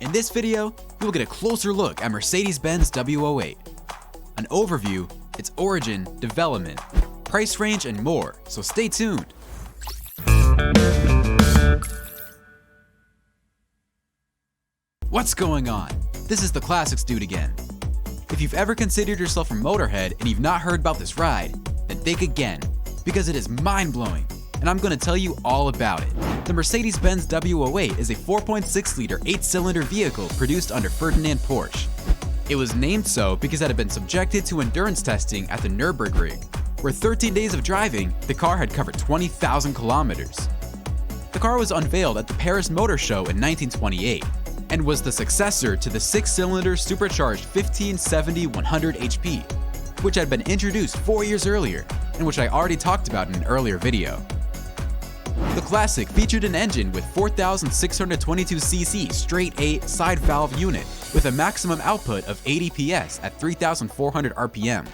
In this video, we will get a closer look at Mercedes-Benz W08, an overview, its origin, development, price range, and more, so stay tuned. What's going on? This is the Classics Dude again. If you've ever considered yourself a motorhead and you've not heard about this ride, then think again, because it is mind-blowing, and I'm going to tell you all about it. The Mercedes-Benz W08 is a 4.6-liter 8-cylinder vehicle produced under Ferdinand Porsche. It was named so because it had been subjected to endurance testing at the Nürburg rig, where 13 days of driving, the car had covered 20,000 kilometers. The car was unveiled at the Paris Motor Show in 1928, and was the successor to the 6-cylinder supercharged 1570-100 HP, which had been introduced 4 years earlier, and which I already talked about in an earlier video. The Classic featured an engine with 4,622cc straight-8 side valve unit with a maximum output of 80 PS at 3,400 RPM,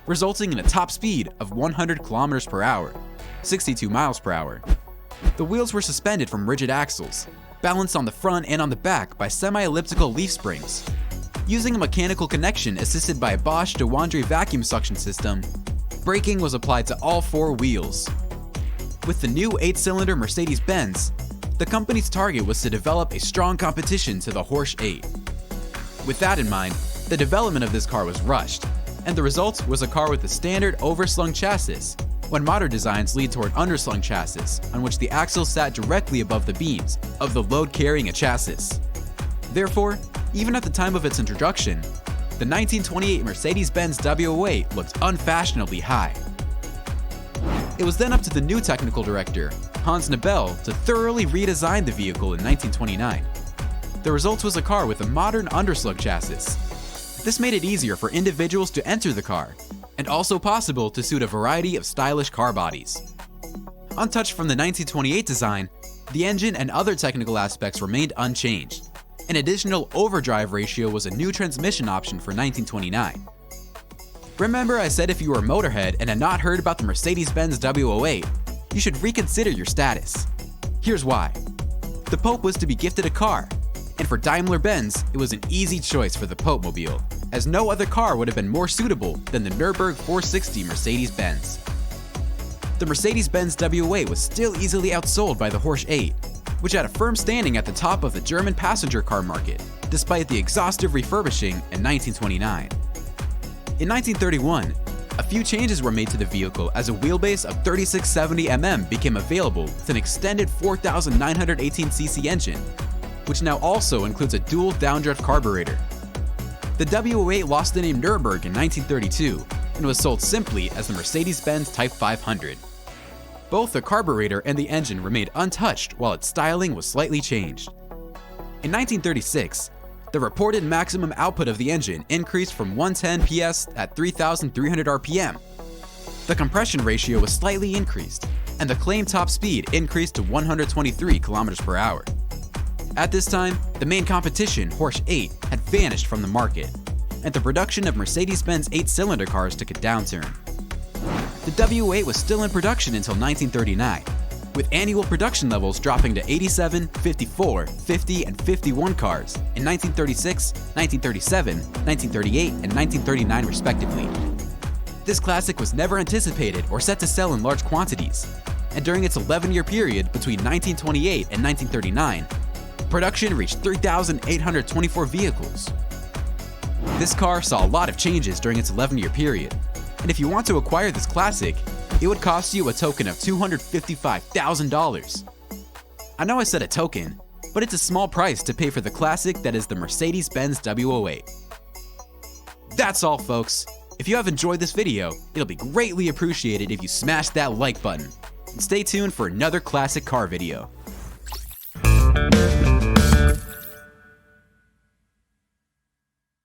resulting in a top speed of 100 km per hour, 62 miles per hour. The wheels were suspended from rigid axles, balanced on the front and on the back by semi-elliptical leaf springs. Using a mechanical connection assisted by a Bosch de Wandry vacuum suction system, braking was applied to all 4 wheels. With the new 8-cylinder Mercedes-Benz, the company's target was to develop a strong competition to the Porsche 8. With that in mind, the development of this car was rushed, and the result was a car with a standard overslung chassis, when modern designs lead toward underslung chassis, on which the axles sat directly above the beams of the load carrying a chassis. Therefore, even at the time of its introduction, the 1928 Mercedes-Benz W08 looked unfashionably high. It was then up to the new technical director, Hans Nobel, to thoroughly redesign the vehicle in 1929. The result was a car with a modern underslug chassis. This made it easier for individuals to enter the car, and also possible to suit a variety of stylish car bodies. Untouched from the 1928 design, the engine and other technical aspects remained unchanged. An additional overdrive ratio was a new transmission option for 1929. Remember I said if you were a motorhead and had not heard about the Mercedes-Benz W08, you should reconsider your status. Here's why. The Pope was to be gifted a car, and for Daimler-Benz, it was an easy choice for the PopeMobile, as no other car would have been more suitable than the Nürburg 460 Mercedes-Benz. The Mercedes-Benz W08 was still easily outsold by the Porsche 8, which had a firm standing at the top of the German passenger car market, despite the exhaustive refurbishing in 1929. In 1931, a few changes were made to the vehicle as a wheelbase of 3670mm became available with an extended 4,918cc engine, which now also includes a dual downdrift carburetor. The W08 lost the name Nürburg in 1932 and was sold simply as the Mercedes-Benz Type 500. Both the carburetor and the engine remained untouched while its styling was slightly changed. In 1936, the reported maximum output of the engine increased from 110 PS at 3,300 RPM. The compression ratio was slightly increased, and the claimed top speed increased to 123 km per hour. At this time, the main competition, Porsche 8, had vanished from the market, and the production of Mercedes-Benz 8-cylinder cars took a downturn. The W08 was still in production until 1939, with annual production levels dropping to 87, 54, 50, and 51 cars in 1936, 1937, 1938, and 1939 respectively. This classic was never anticipated or set to sell in large quantities, and during its 11-year period between 1928 and 1939, production reached 3,824 vehicles. This car saw a lot of changes during its 11-year period, and if you want to acquire this classic, it would cost you a token of $255,000. I know I said a token, but it's a small price to pay for the classic that is the Mercedes-Benz W08. That's all, folks. If you have enjoyed this video, it'll be greatly appreciated if you smash that like button. And stay tuned for another classic car video.